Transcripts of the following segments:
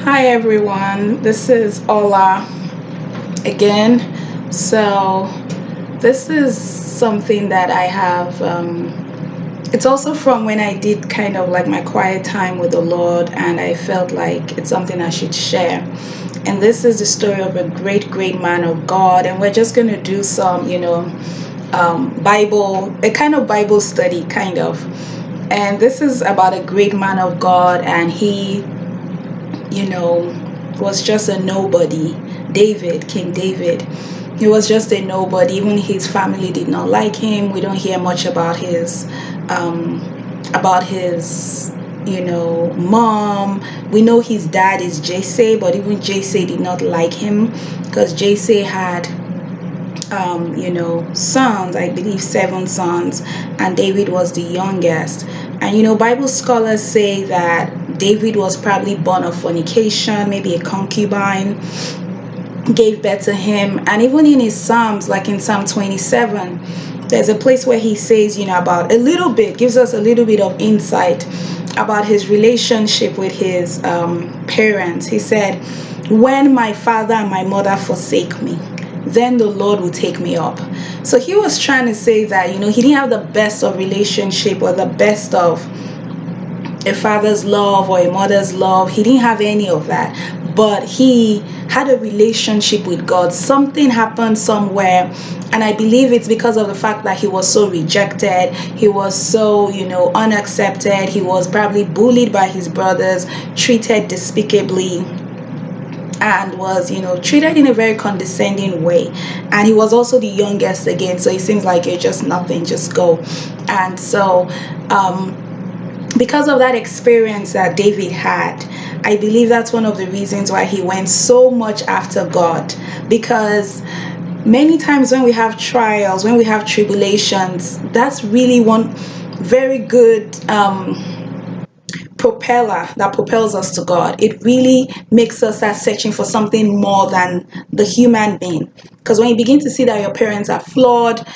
Hi everyone, this is Ola again. So, this is something that I have. It's also from when I did kind of like my quiet time with the Lord, and I felt like it's something I should share. And this is the story of a great, great man of God, and we're just going to do some, Bible, a kind of Bible study, kind of. And this is about a great man of God, and he you know, was just a nobody. David, King David. He was just a nobody. Even his family did not like him. We don't hear much about his, mom. We know his dad is Jesse, but even Jesse did not like him because Jesse had sons, I believe 7 sons, and David was the youngest. And Bible scholars say that David was probably born of fornication, maybe a concubine gave birth to him. And even in his Psalms, like in Psalm 27, there's a place where he says, about a little bit, gives us a little bit of insight about his relationship with his parents. He said, when my father and my mother forsake me, then the Lord will take me up. So he was trying to say that, he didn't have the best of relationship or the best of a father's love or a mother's love. He didn't have any of that. But he had a relationship with God. Something happened somewhere. And I believe it's because of the fact that he was so rejected. He was so, unaccepted. He was probably bullied by his brothers, treated despicably, and was treated in a very condescending way. And he was also the youngest again, so it seems like you're just nothing, just go. And so because of that experience that David had, I believe that's one of the reasons why he went so much after God. Because many times when we have trials, when we have tribulations, that's really one very good propeller that propels us to God. It really makes us start searching for something more than the human being. Because when you begin to see that your parents are flawed,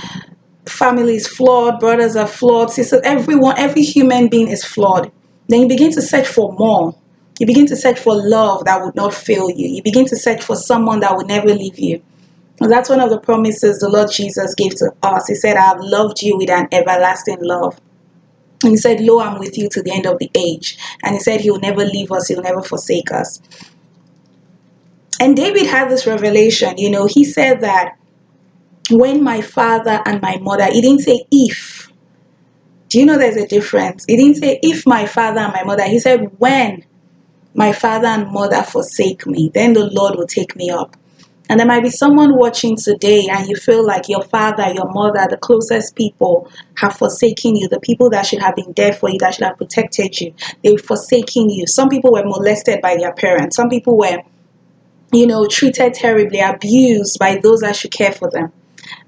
family is flawed, brothers are flawed, sisters, every human being is flawed, then you begin to search for more. You begin to search for love that would not fail you. You begin to search for someone that would never leave you. And that's one of the promises the Lord Jesus gave to us. He said, I have loved you with an everlasting love. And he said, lo, I'm with you to the end of the age. And he said he will never leave us, he'll never forsake us. And David had this revelation. He said that when my father and my mother, he didn't say if. Do you know there's a difference? He didn't say if my father and my mother. He said when my father and mother forsake me, then the Lord will take me up. And there might be someone watching today and you feel like your father, your mother, the closest people have forsaken you. The people that should have been there for you, that should have protected you, they've forsaken you. Some people were molested by their parents. Some people were, treated terribly, abused by those that should care for them.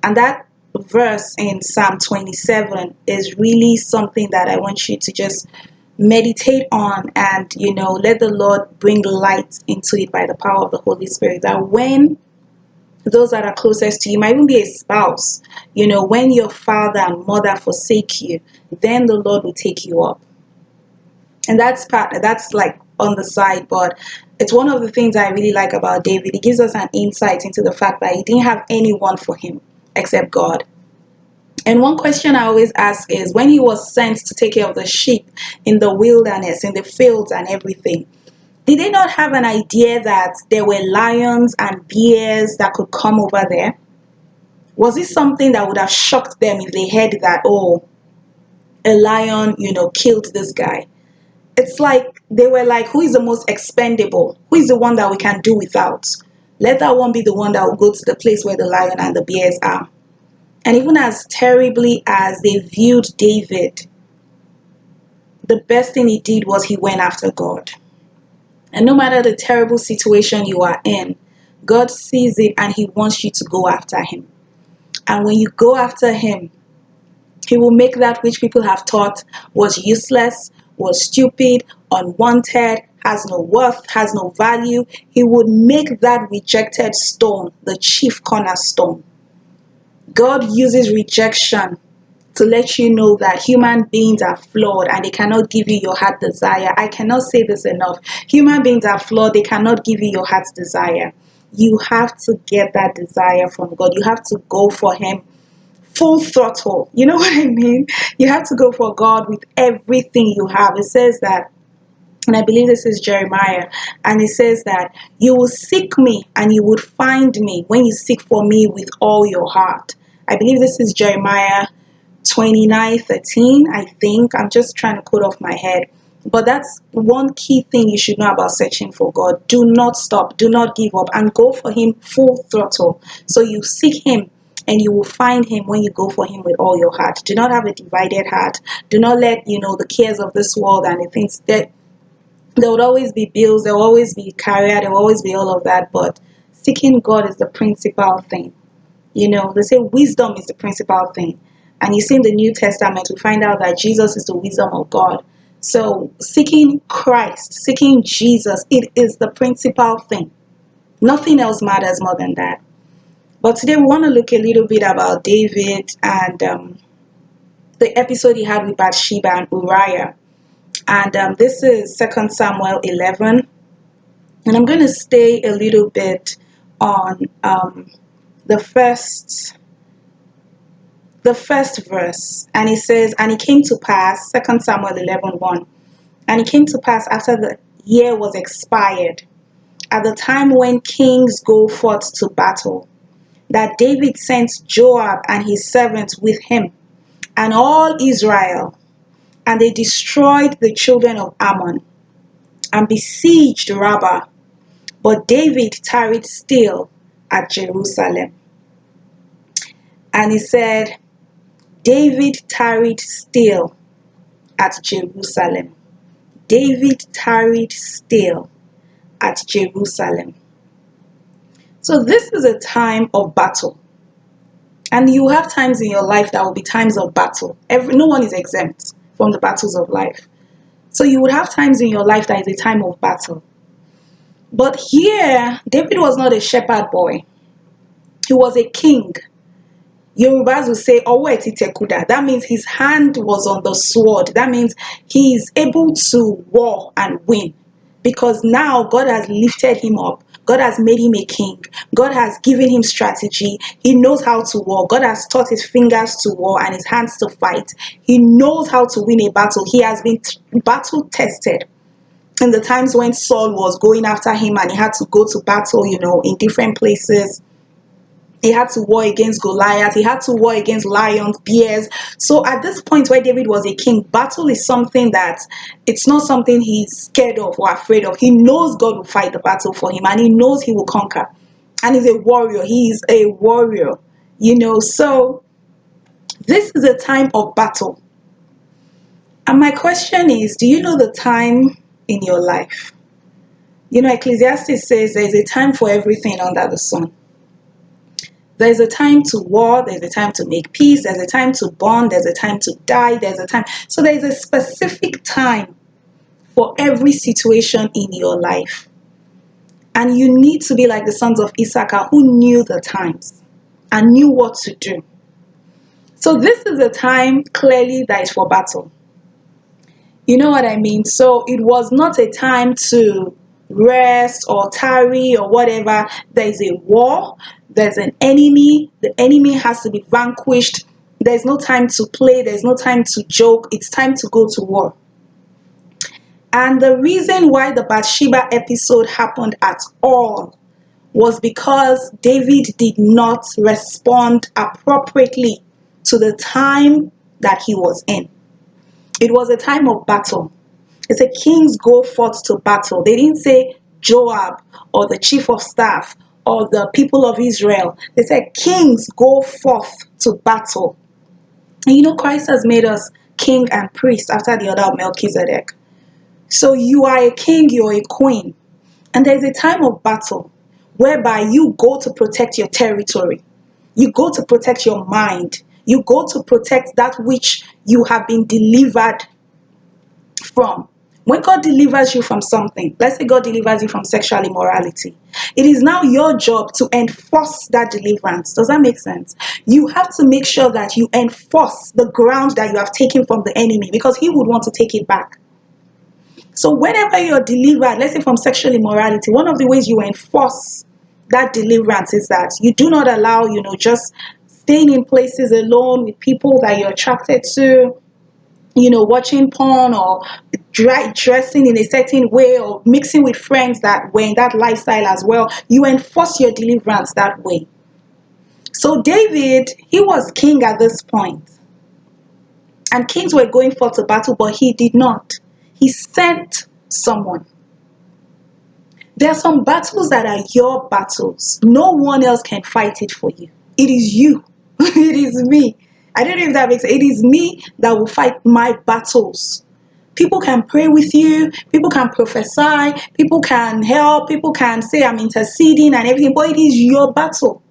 And that verse in Psalm 27 is really something that I want you to just meditate on and, let the Lord bring light into it by the power of the Holy Spirit. That when those that are closest to you, might even be a spouse, when your father and mother forsake you, then the Lord will take you up. And that's like on the side, but it's one of the things I really like about David. He gives us an insight into the fact that he didn't have anyone for him except God. And one question I always ask is, when he was sent to take care of the sheep in the wilderness, in the fields and everything, did they not have an idea that there were lions and bears that could come over there? Was it something that would have shocked them if they heard that, oh, a lion, killed this guy? It's like they were like, who is the most expendable? Who is the one that we can do without? Let that one be the one that will go to the place where the lion and the bears are. And even as terribly as they viewed David, the best thing he did was he went after God. And no matter the terrible situation you are in, God sees it and he wants you to go after him. And when you go after him, he will make that which people have thought was useless, was stupid, unwanted, has no worth, has no value. He would make that rejected stone the chief cornerstone. God uses rejection to let you know that human beings are flawed and they cannot give you your heart desire. I cannot say this enough. Human beings are flawed, they cannot give you your heart's desire. You have to get that desire from God. You have to go for Him full throttle. You know what I mean? You have to go for God with everything you have. It says that, and I believe this is Jeremiah, and it says that you will seek me and you would find me when you seek for me with all your heart. I believe this is Jeremiah 29:13. I think. I'm just trying to quote off my head. But that's one key thing you should know about searching for God. Do not stop. Do not give up and go for Him full throttle. So you seek Him and you will find Him when you go for Him with all your heart. Do not have a divided heart. Do not let, the cares of this world and the things that there would always be bills, there will always be career, there will always be all of that. But seeking God is the principal thing. They say wisdom is the principal thing. And you see in the New Testament, we find out that Jesus is the wisdom of God. So seeking Christ, seeking Jesus, it is the principal thing. Nothing else matters more than that. But today we want to look a little bit about David and the episode he had with Bathsheba and Uriah. And this is 2 Samuel 11. And I'm going to stay a little bit on the first verse. And it says, and it came to pass, 2 Samuel 11:1. And it came to pass after the year was expired, at the time when kings go forth to battle, that David sent Joab and his servants with him, and all Israel, and they destroyed the children of Ammon, and besieged Rabbah. But David tarried still at Jerusalem. And he said, David tarried still at Jerusalem. David tarried still at Jerusalem. So this is a time of battle. And you have times in your life that will be times of battle. No one is exempt from the battles of life. So you would have times in your life that is a time of battle. But here, David was not a shepherd boy. He was a king. Yorubas will say, Owo eti tekuda. That means his hand was on the sword. That means he is able to war and win. Because now God has lifted him up. God has made him a king. God has given him strategy. He knows how to war. God has taught his fingers to war and his hands to fight. He knows how to win a battle. He has been battle tested. In the times when Saul was going after him and he had to go to battle, in different places. He had to war against Goliath. He had to war against lions, bears. So at this point where David was a king, battle is something that it's not something he's scared of or afraid of. He knows God will fight the battle for him and he knows he will conquer. And he's a warrior. He is a warrior, So this is a time of battle. And my question is, do you know the time in your life? Ecclesiastes says there's a time for everything under the sun. There's a time to war, there's a time to make peace, there's a time to bond, there's a time to die, there's a time. So there's a specific time for every situation in your life. And you need to be like the sons of Issachar who knew the times and knew what to do. So this is a time clearly that is for battle. You know what I mean? So it was not a time to rest or tarry or whatever. There is a war. There's an enemy. The enemy has to be vanquished. There's no time to play. There's no time to joke. It's time to go to war. And the reason why the Bathsheba episode happened at all was because David did not respond appropriately to the time that he was in. It was a time of battle. It said kings go forth to battle. They didn't say Joab or the chief of staff or the people of Israel. They said kings go forth to battle. And Christ has made us king and priest after the order of Melchizedek. So you are a king, you're a queen. And there's a time of battle whereby you go to protect your territory. You go to protect your mind. You go to protect that which you have been delivered from. When God delivers you from something, let's say God delivers you from sexual immorality, it is now your job to enforce that deliverance. Does that make sense? You have to make sure that you enforce the ground that you have taken from the enemy, because he would want to take it back. So whenever you're delivered, let's say from sexual immorality, one of the ways you enforce that deliverance is that you do not allow, just staying in places alone with people that you're attracted to, watching porn, or dressing in a certain way, or mixing with friends that were in that lifestyle as well. You enforce your deliverance that way. So David, he was king at this point, and kings were going forth to battle, but he did not. He sent someone. There are some battles that are your battles. No one else can fight it for you. It is you. It is me. I don't know if that makes sense. It is me that will fight my battles. People can pray with you. People can prophesy. People can help. People can say, I'm interceding and everything. But it is your battle.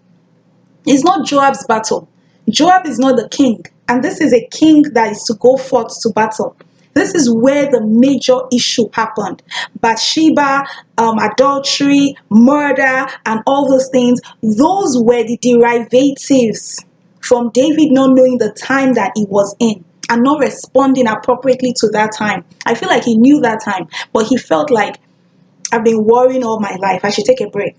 It's not Joab's battle. Joab is not the king. And this is a king that is to go forth to battle. This is where the major issue happened. Bathsheba, adultery, murder, and all those things. Those were the derivatives from David not knowing the time that he was in and not responding appropriately to that time. I feel like he knew that time, but he felt like, I've been worrying all my life. I should take a break.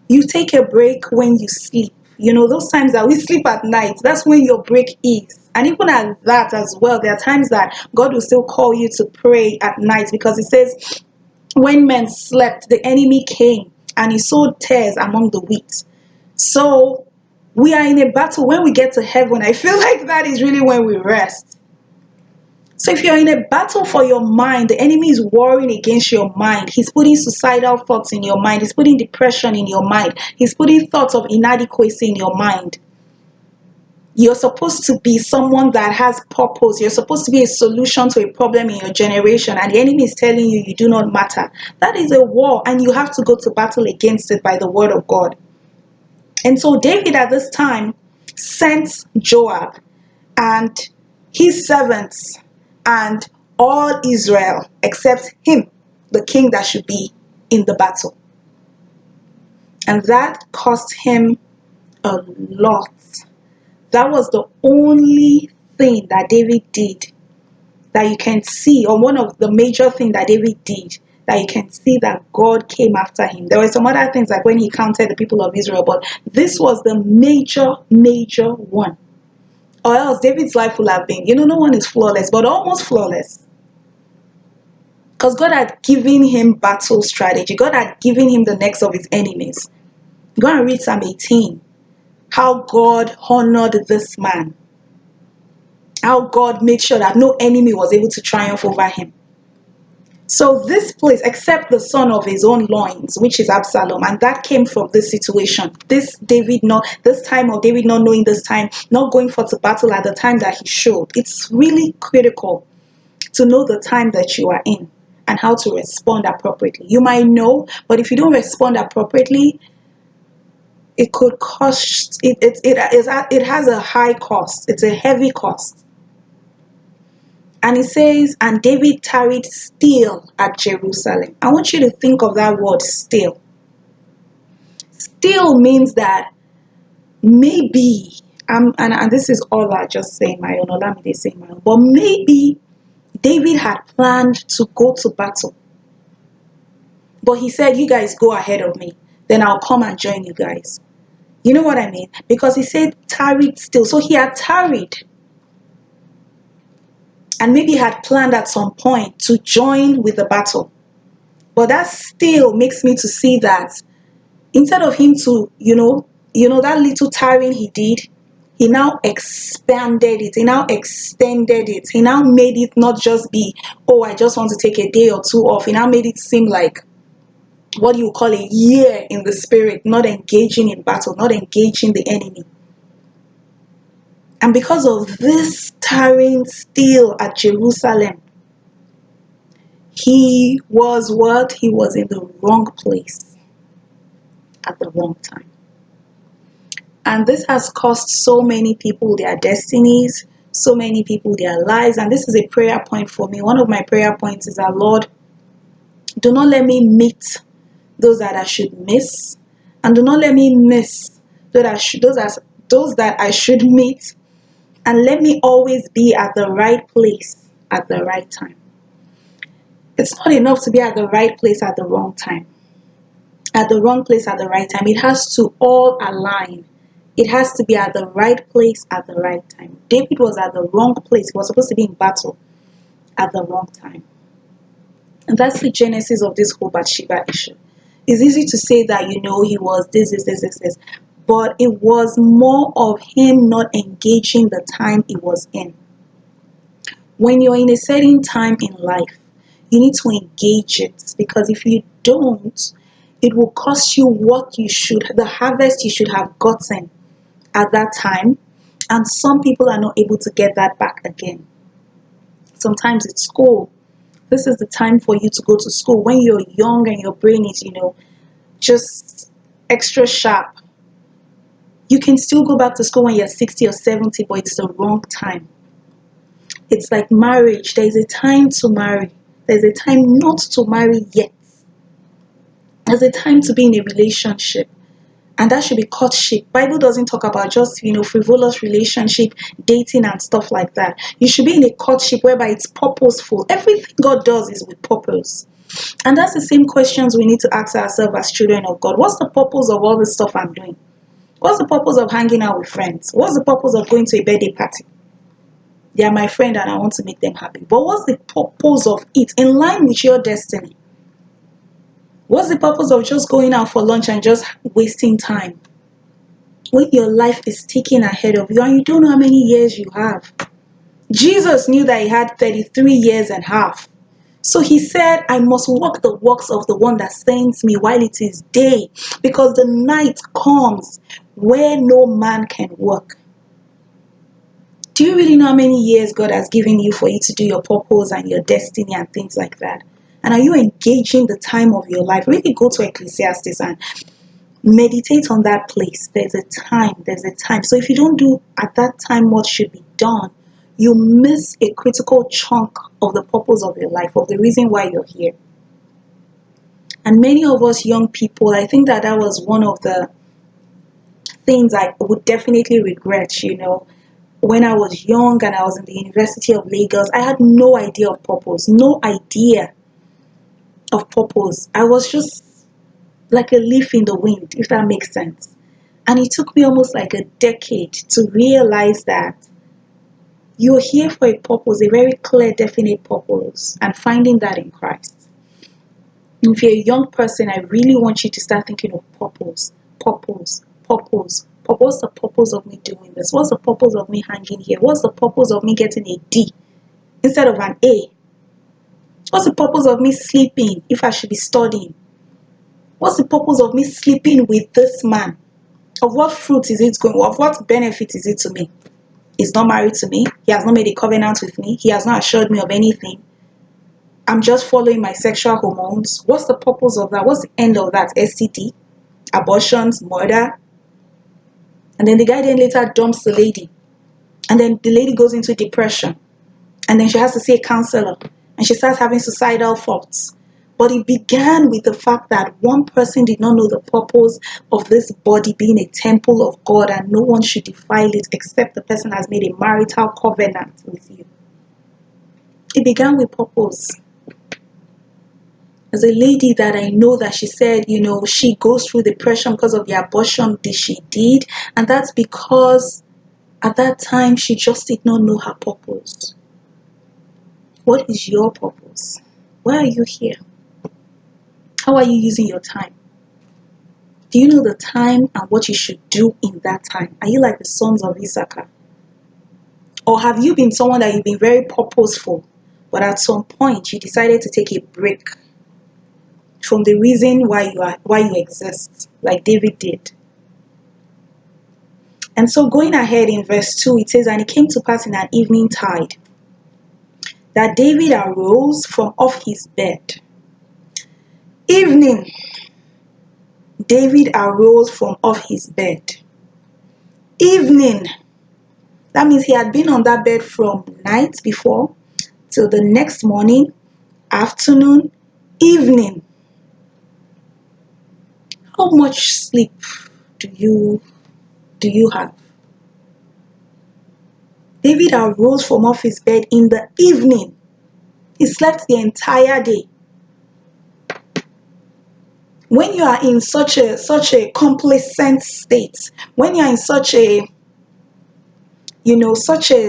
You take a break when you sleep. Those times that we sleep at night, that's when your break is. And even at that as well, there are times that God will still call you to pray at night, because it says, when men slept, the enemy came and he sowed tares among the wheat. So we are in a battle. When we get to heaven, I feel like that is really when we rest. So if you're in a battle for your mind, the enemy is warring against your mind. He's putting suicidal thoughts in your mind. He's putting depression in your mind. He's putting thoughts of inadequacy in your mind. You're supposed to be someone that has purpose. You're supposed to be a solution to a problem in your generation, and the enemy is telling you you do not matter. That is a war, and you have to go to battle against it by the word of God. And so David at this time sent Joab and his servants and all Israel except him, the king that should be in the battle. And that cost him a lot. That was the only thing that David did that you can see, or one of the major things that David did that you can see that God came after him. There were some other things like when he counted the people of Israel, but this was the major one. Or else David's life will have been, no one is flawless, but almost flawless. Because God had given him battle strategy. God had given him the necks of his enemies. Go and read Psalm 18. How God honored this man. How God made sure that no enemy was able to triumph over him. So this place, except the son of his own loins, which is Absalom, and that came from this situation. This time of David not knowing this time, not going for to battle at the time that he should. It's really critical to know the time that you are in and how to respond appropriately. You might know, but if you don't respond appropriately, it could cost. It has a high cost. It's a heavy cost. And it says, and David tarried still at Jerusalem. I want you to think of that word still. Still means that maybe, and this is all I just say my own, or let me say my own, but maybe David had planned to go to battle. But he said, you guys go ahead of me. Then I'll come and join you guys. You know what I mean? Because he said tarried still. So he had tarried. And maybe had planned at some point to join with the battle. But that still makes me to see that instead of him to, that little tarrying he did, he now expanded it. He now extended it. He now made it not just be, oh, I just want to take a day or two off. He now made it seem like what you call a year in the spirit, not engaging in battle, not engaging the enemy. And because of this tarrying still at Jerusalem, he was what? He was in the wrong place at the wrong time. And this has cost so many people their destinies. so many people their lives. And this is a prayer point for me. One of my prayer points is that, Lord, do not let me meet those that I should miss, and do not let me miss those that I should meet, and let me always be at the right place at the right time. It's not enough to be at the right place at the wrong time. At the wrong place at the right time. It has to all align. It has to be at the right place at the right time. David was at the wrong place. He was supposed to be in battle at the wrong time. And that's the genesis of this whole Bathsheba issue. It's easy to say that, he was this. But it was more of him not engaging the time he was in. When you're in a certain time in life, you need to engage it, because if you don't, it will cost you the harvest you should have gotten at that time. And some people are not able to get that back again. Sometimes it's school. This is the time for you to go to school when you're young and your brain is, just extra sharp. You can still go back to school when you're 60 or 70, but it's the wrong time. It's like marriage. There's a time to marry. There's a time not to marry yet. There's a time to be in a relationship. And that should be courtship. Bible doesn't talk about just, frivolous relationship, dating and stuff like that. You should be in a courtship whereby it's purposeful. Everything God does is with purpose. And that's the same questions we need to ask ourselves as children of God. What's the purpose of all the stuff I'm doing? What's the purpose of hanging out with friends? What's the purpose of going to a birthday party? They are my friend and I want to make them happy. But what's the purpose of it in line with your destiny? What's the purpose of just going out for lunch and just wasting time when your life is ticking ahead of you and you don't know how many years you have? Jesus knew that he had 33 years and a half. So he said, I must walk the works of the one that sends me while it is day, because the night comes where no man can work. Do you really know how many years God has given you for you to do your purpose and your destiny and things like that? And are you engaging the time of your life? Really go to Ecclesiastes and meditate on that place. There's a time. So if you don't do at that time what should be done, you miss a critical chunk of the purpose of your life, of the reason why you're here. And many of us young people, I think that was one of the things I would definitely regret, When I was young and I was in the University of Lagos, I had no idea of purpose, no idea of purpose. I was just like a leaf in the wind, if that makes sense. And it took me almost like a decade to realize that you're here for a purpose, a very clear, definite purpose, and finding that in Christ. And if you're a young person, I really want you to start thinking of purpose. What's the purpose of me doing this? What's the purpose of me hanging here? What's the purpose of me getting a D instead of an A? What's the purpose of me sleeping if I should be studying? What's the purpose of me sleeping with this man? Of what fruit is it going? Of what benefit is it to me? He's not married to me. He has not made a covenant with me. He has not assured me of anything. I'm just following my sexual hormones. What's the purpose of that? What's the end of that? STD, abortions, murder. And then the guy then later dumps the lady. And then the lady goes into depression. And then she has to see a counselor. And she starts having suicidal thoughts. But it began with the fact that one person did not know the purpose of this body being a temple of God, and no one should defile it except the person has made a marital covenant with you. It began with purpose. There's a lady that I know that she said, she goes through depression because of the abortion that she did. And that's because at that time, she just did not know her purpose. What is your purpose? Why are you here? How are you using your time? Do you know the time and what you should do in that time? Are you like the sons of Issachar? Or have you been someone that you've been very purposeful, but at some point you decided to take a break from the reason why you exist, like David did? And so going ahead in verse 2, it says, and it came to pass in an evening tide that David arose from off his bed. Evening, David arose from off his bed. Evening, That means he had been on that bed from night before till the next morning, afternoon, evening. How much sleep do you have? David arose from off his bed in the evening. He slept the entire day. When you are in such a complacent state, when you are in such a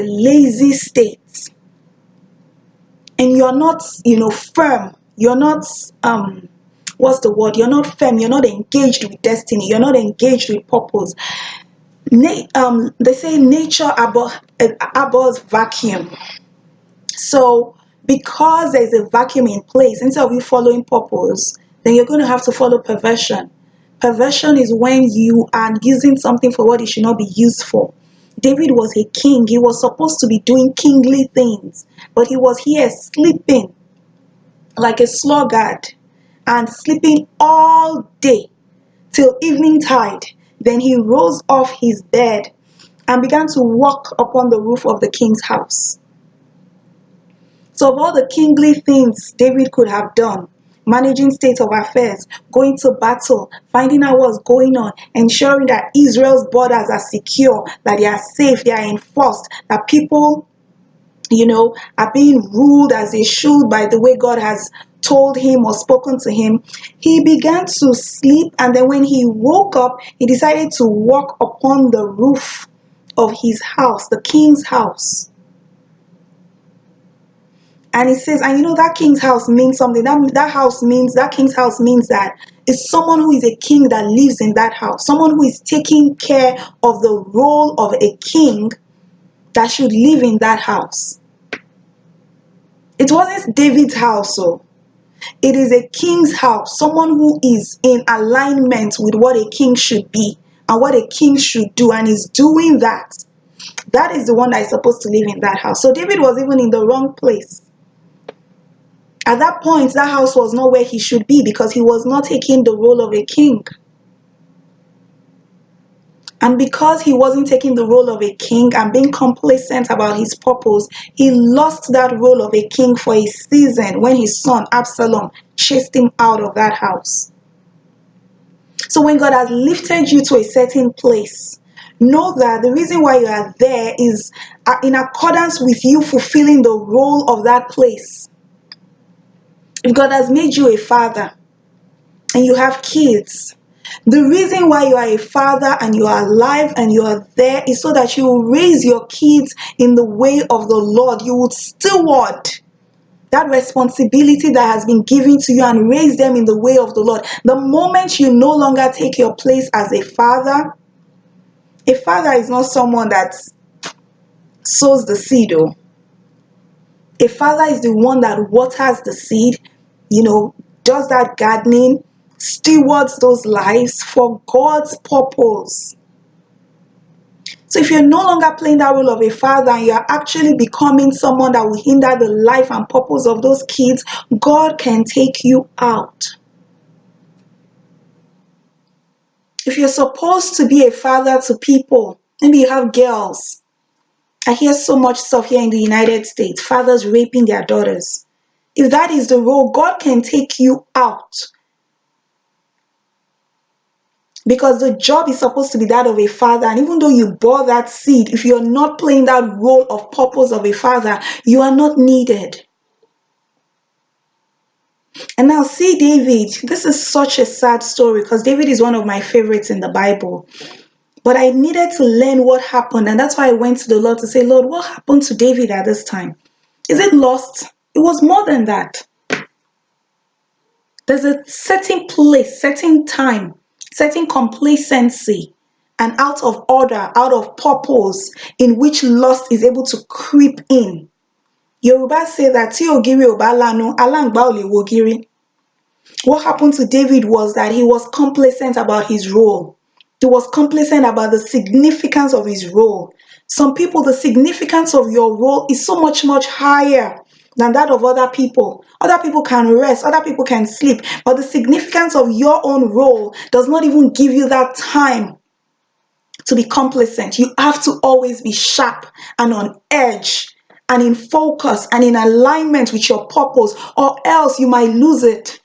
lazy state, and you're not, firm, you're not, what's the word? You're not firm, you're not engaged with destiny, you're not engaged with purpose. They say nature abhors vacuum. So because there's a vacuum in place, instead of you following purpose, then you're going to have to follow perversion. Perversion is when you are using something for what it should not be used for. David was a king. He was supposed to be doing kingly things, but he was here sleeping like a sluggard and sleeping all day till evening tide. Then he rose off his bed and began to walk upon the roof of the king's house. So, of all the kingly things David could have done, managing state of affairs, going to battle, finding out what's going on, ensuring that Israel's borders are secure, that they are safe, they are enforced, that people, are being ruled as they should by the way God has told him or spoken to him, he began to sleep. And then when he woke up, he decided to walk upon the roof of his house, the king's house. And it says, and that king's house means something. That king's house means that it's someone who is a king that lives in that house. Someone who is taking care of the role of a king that should live in that house. It wasn't David's house, so it is a king's house. Someone who is in alignment with what a king should be and what a king should do, and is doing that. That is the one that is supposed to live in that house. So David was even in the wrong place. At that point, that house was not where he should be because he was not taking the role of a king. And because he wasn't taking the role of a king and being complacent about his purpose, he lost that role of a king for a season when his son Absalom chased him out of that house. So when God has lifted you to a certain place, know that the reason why you are there is in accordance with you fulfilling the role of that place. If God has made you a father and you have kids, the reason why you are a father and you are alive and you are there is so that you will raise your kids in the way of the Lord. You would steward that responsibility that has been given to you and raise them in the way of the Lord. The moment you no longer take your place as a father is not someone that sows the seed. A father is the one that waters the seed, does that gardening, stewards those lives for God's purpose. So if you're no longer playing that role of a father and you're actually becoming someone that will hinder the life and purpose of those kids, God can take you out. If you're supposed to be a father to people, maybe you have girls. I hear so much stuff here in the United States, fathers raping their daughters. If that is the role, God can take you out. Because the job is supposed to be that of a father. And even though you bore that seed, if you're not playing that role of purpose of a father, you are not needed. And now see David. This is such a sad story because David is one of my favorites in the Bible. But I needed to learn what happened. And that's why I went to the Lord to say, Lord, what happened to David at this time? Is it lost? It was more than that. There's a certain place, certain time, certain complacency, and out of order, out of purpose, in which lust is able to creep in. Yoruba say that tí ògiri ò bá lanu, alángbá ò lè wo ògiri. What happened to David was that he was complacent about his role. He was complacent about the significance of his role. Some people, the significance of your role is so much, much higher than that of other people. Other people can rest, other people can sleep, but the significance of your own role does not even give you that time to be complacent. You have to always be sharp and on edge and in focus and in alignment with your purpose, or else you might lose it.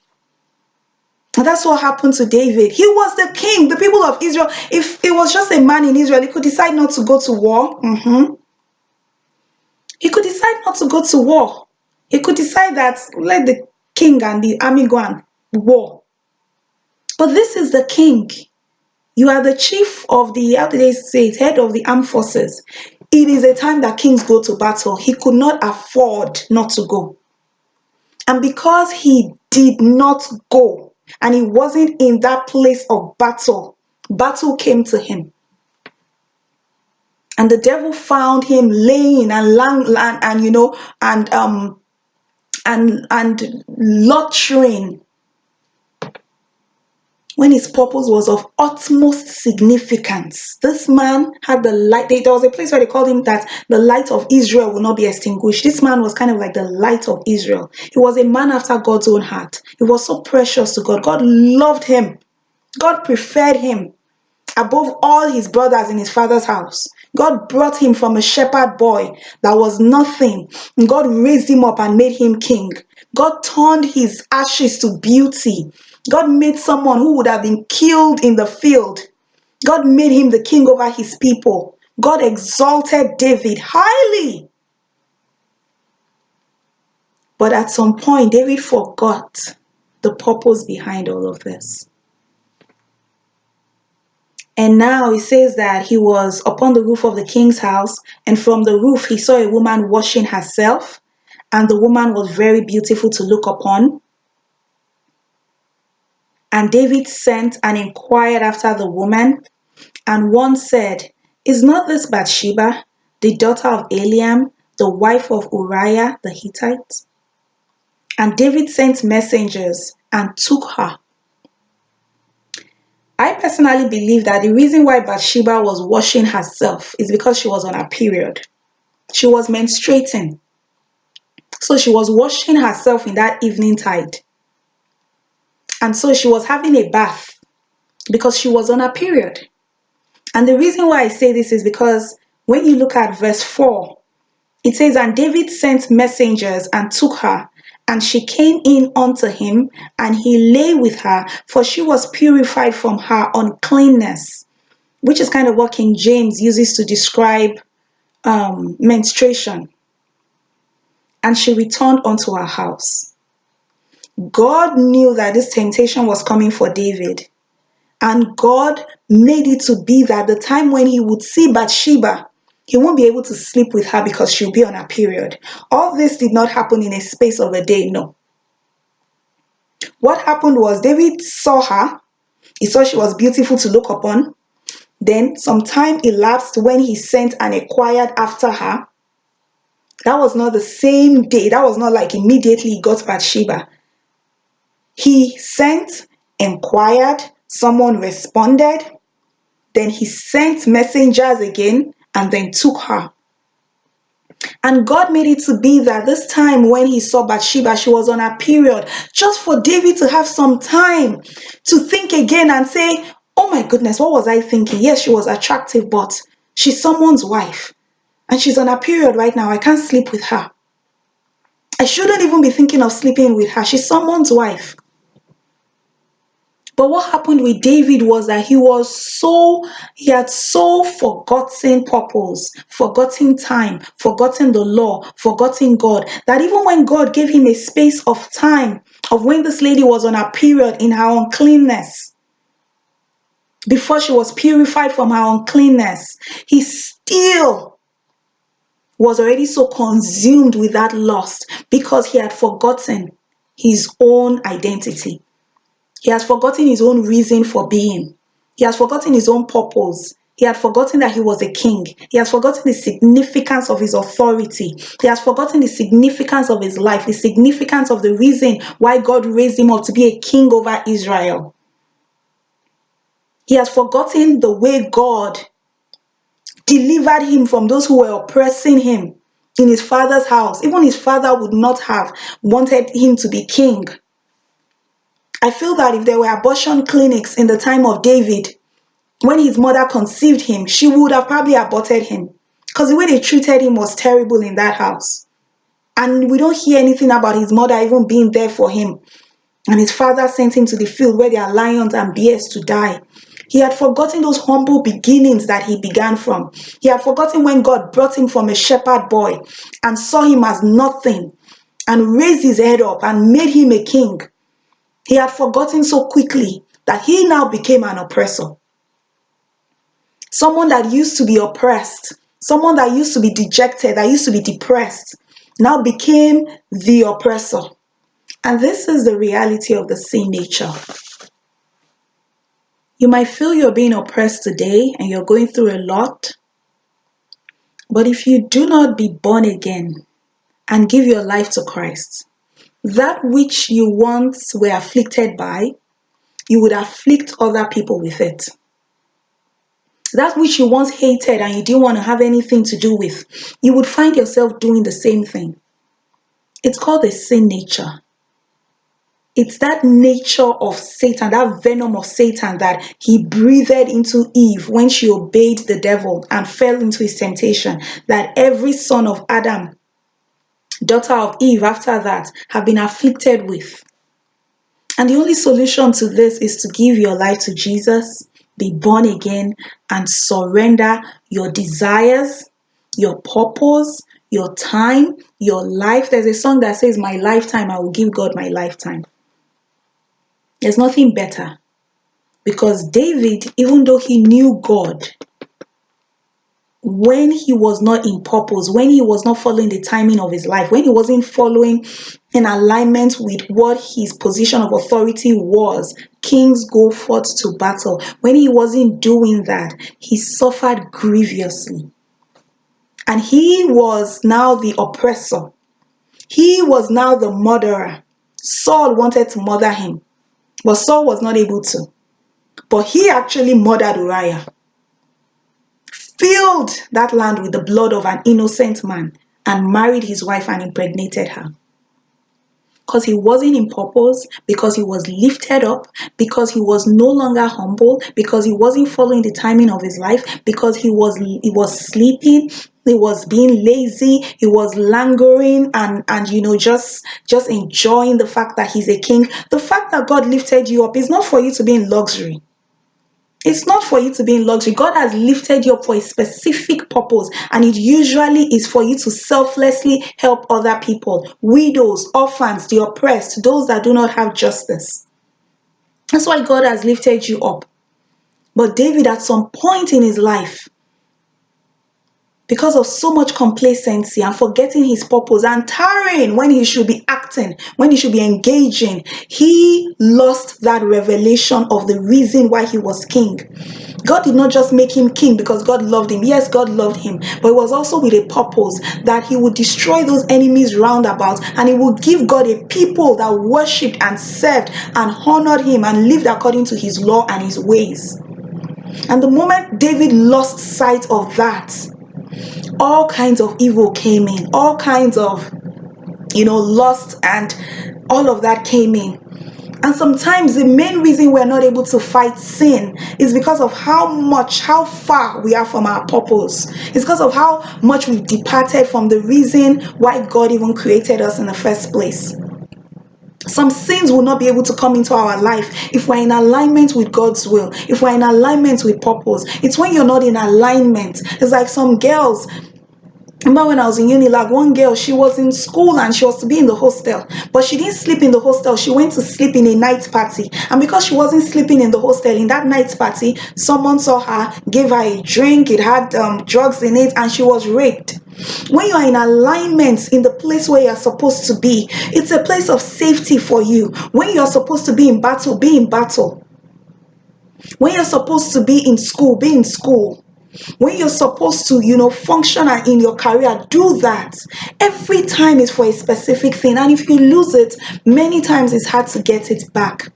And that's what happened to David. He was the king. The people of Israel, if it was just a man in Israel, he could decide not to go to war. He could decide not to go to war. He could decide that let the king and the army go and war. But this is the king. You are the chief of the, how do they say it, head of the armed forces. It is a time that kings go to battle. He could not afford not to go. And because he did not go, and he wasn't in that place of battle, battle came to him. And the devil found him laying and lottering when his purpose was of utmost significance. This man had the light. There was a place where they called him that the light of Israel will not be extinguished. This man was kind of like the light of Israel. He was a man after God's own heart. He was so precious to God. God loved him. God preferred him above all his brothers in his father's house. God brought him from a shepherd boy that was nothing. God raised him up and made him king. God turned his ashes to beauty. God made someone who would have been killed in the field. God made him the king over his people. God exalted David highly. But at some point, David forgot the purpose behind all of this. And now it says that he was upon the roof of the king's house, and from the roof he saw a woman washing herself, and the woman was very beautiful to look upon. And David sent and inquired after the woman, and one said, "Is not this Bathsheba, the daughter of Eliam, the wife of Uriah the Hittite?" And David sent messengers and took her. I personally believe that the reason why Bathsheba was washing herself is because she was on her period. She was menstruating. So she was washing herself in that evening tide. And so she was having a bath because she was on her period. And the reason why I say this is because when you look at verse 4, it says, "And David sent messengers and took her, and she came in unto him, and he lay with her, for she was purified from her uncleanness," which is kind of what King James uses to describe menstruation. "And she returned unto her house." God knew that this temptation was coming for David. And God made it to be that the time when he would see Bathsheba, he won't be able to sleep with her because she'll be on her period. All this did not happen in a space of a day, no. What happened was David saw her. He saw she was beautiful to look upon. Then some time elapsed when he sent and inquired after her. That was not the same day. That was not like immediately he got Bathsheba. He sent, inquired, someone responded. Then he sent messengers again and then took her. And God made it to be that this time when he saw Bathsheba, she was on her period, just for David to have some time to think again and say, "Oh my goodness, what was I thinking? Yes, she was attractive, but she's someone's wife. And she's on her period right now. I can't sleep with her. I shouldn't even be thinking of sleeping with her. She's someone's wife." But what happened with David was that he had so forgotten purpose, forgotten time, forgotten the law, forgotten God, that even when God gave him a space of time of when this lady was on her period in her uncleanness, before she was purified from her uncleanness, he still was already so consumed with that lust because he had forgotten his own identity. He has forgotten his own reason for being. He has forgotten his own purpose. He had forgotten that he was a king. He has forgotten the significance of his authority. He has forgotten the significance of his life, the significance of the reason why God raised him up to be a king over Israel. He has forgotten the way God delivered him from those who were oppressing him in his father's house. Even his father would not have wanted him to be king. I feel that if there were abortion clinics in the time of David, when his mother conceived him, she would have probably aborted him because the way they treated him was terrible in that house. And we don't hear anything about his mother even being there for him. And his father sent him to the field where there are lions and bears to die. He had forgotten those humble beginnings that he began from. He had forgotten when God brought him from a shepherd boy and saw him as nothing and raised his head up and made him a king. He had forgotten so quickly that he now became an oppressor. Someone that used to be oppressed, someone that used to be dejected, that used to be depressed, now became the oppressor. And this is the reality of the sin nature. You might feel you're being oppressed today and you're going through a lot, but if you do not be born again and give your life to Christ, that which you once were afflicted by, you would afflict other people with it. That which you once hated and you didn't want to have anything to do with, you would find yourself doing the same thing. It's called the sin nature. It's that nature of Satan, that venom of Satan that he breathed into Eve when she obeyed the devil and fell into his temptation, that every son of Adam, daughter of Eve after that, have been afflicted with. And the only solution to this is to give your life to Jesus, be born again, and surrender your desires, your purpose, your time, your life. There's a song that says, "My lifetime, I will give God my lifetime." There's nothing better, because David, even though he knew God, when he was not in purpose, when he was not following the timing of his life, when he wasn't following in alignment with what his position of authority was, kings go forth to battle. When he wasn't doing that, he suffered grievously. And he was now the oppressor. He was now the murderer. Saul wanted to murder him, but Saul was not able to. But he actually murdered Uriah, filled that land with the blood of an innocent man, and married his wife and impregnated her. Because he wasn't in purpose, because he was lifted up, because he was no longer humble, because he wasn't following the timing of his life, because he was sleeping, he was being lazy, he was languoring and just enjoying the fact that he's a king. The fact that God lifted you up is not for you to be in luxury. It's not for you to be in luxury. God has lifted you up for a specific purpose, and it usually is for you to selflessly help other people, widows, orphans, the oppressed, those that do not have justice. That's why God has lifted you up. But David, at some point in his life, because of so much complacency and forgetting his purpose and tarrying when he should be acting, when he should be engaging, he lost that revelation of the reason why he was king. God did not just make him king because God loved him. Yes, God loved him, but it was also with a purpose that he would destroy those enemies round about, and he would give God a people that worshipped and served and honored him and lived according to his law and his ways. And the moment David lost sight of that, all kinds of evil came in, all kinds of, lust and all of that came in. And sometimes the main reason we're not able to fight sin is because of how far we are from our purpose. It's because of how much we've departed from the reason why God even created us in the first place. Some sins will not be able to come into our life if we're in alignment with God's will, if we're in alignment with purpose. It's when you're not in alignment. It's like some girls. Remember when I was in Unilag, one girl, she was in school and she was to be in the hostel, but she didn't sleep in the hostel. She went to sleep in a night party. And because she wasn't sleeping in the hostel, in that night party, someone saw her, gave her a drink, it had drugs in it, and she was raped. When you are in alignment in the place where you're supposed to be, it's a place of safety for you. When you're supposed to be in battle, be in battle. When you're supposed to be in school, be in school. When you're supposed to, function in your career, do that. Every time is for a specific thing. And if you lose it, many times it's hard to get it back.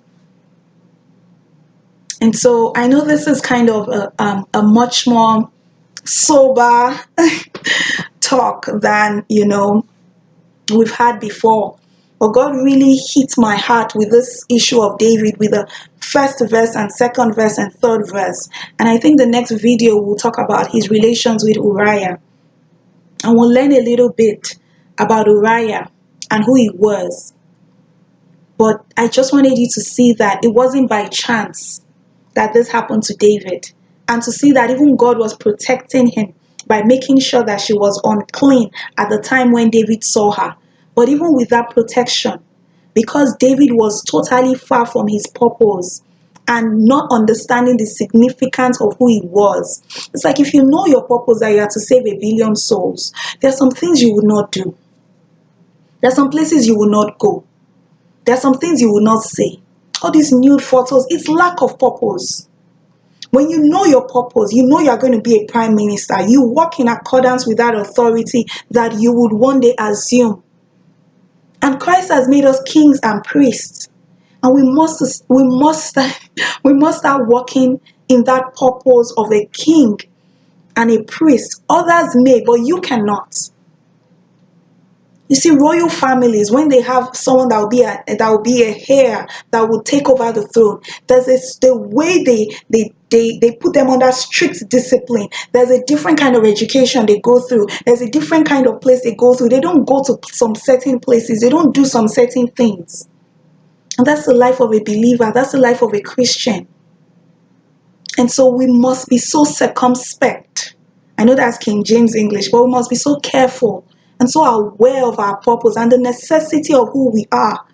And so I know this is kind of a much more sober talk than, we've had before. But God really hit my heart with this issue of David, with the first verse and second verse and third verse. And I think the next video will talk about his relations with Uriah. And we'll learn a little bit about Uriah and who he was. But I just wanted you to see that it wasn't by chance that this happened to David. And to see that even God was protecting him by making sure that she was unclean at the time when David saw her. But even with that protection, because David was totally far from his purpose and not understanding the significance of who he was. It's like if you know your purpose that you are to save 1 billion souls, there are some things you would not do. There are some places you will not go. There are some things you will not say. All these nude photos, it's lack of purpose. When you know your purpose, you know you're going to be a prime minister, you walk in accordance with that authority that you would one day assume. And Christ has made us kings and priests. And we must start walking in that purpose of a king and a priest. Others may, but you cannot. You see, royal families, when they have someone that will be a heir that will take over the throne, there's the way they put them under strict discipline. There's a different kind of education they go through. There's a different kind of place they go through. They don't go to some certain places. They don't do some certain things. And that's the life of a believer. That's the life of a Christian. And so we must be so circumspect. I know that's King James English, but we must be so careful and so aware of our purpose and the necessity of who we are.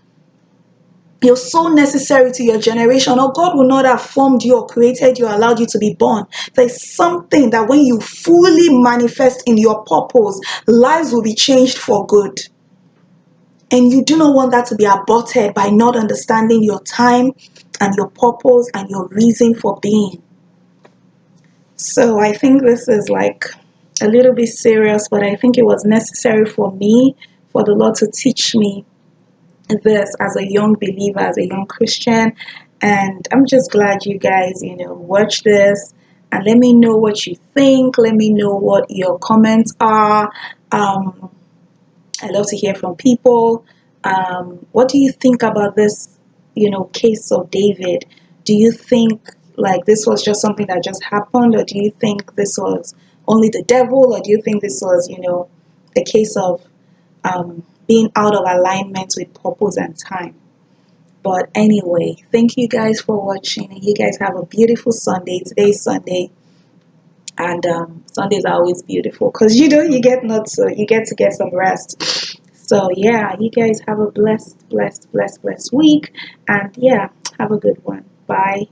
You're so necessary to your generation, or God will not have formed you or created you, allowed you to be born. There's something that when you fully manifest in your purpose, lives will be changed for good. And you do not want that to be aborted by not understanding your time and your purpose and your reason for being. So I think this is like a little bit serious, but I think it was necessary for me, for the Lord to teach me this as a young believer, as a young Christian. And I'm just glad you guys, watch this and let me know what you think. Let me know what your comments are. I love to hear from people. What do you think about this, case of David? Do you think like this was just something that just happened, or do you think this was only the devil, or do you think this was, a case of being out of alignment with purpose and time? But anyway, thank you guys for watching. You guys have a beautiful Sunday. Today's Sunday. And Sundays are always beautiful because you get to get some rest. So yeah, you guys have a blessed week, and yeah, have a good one. Bye.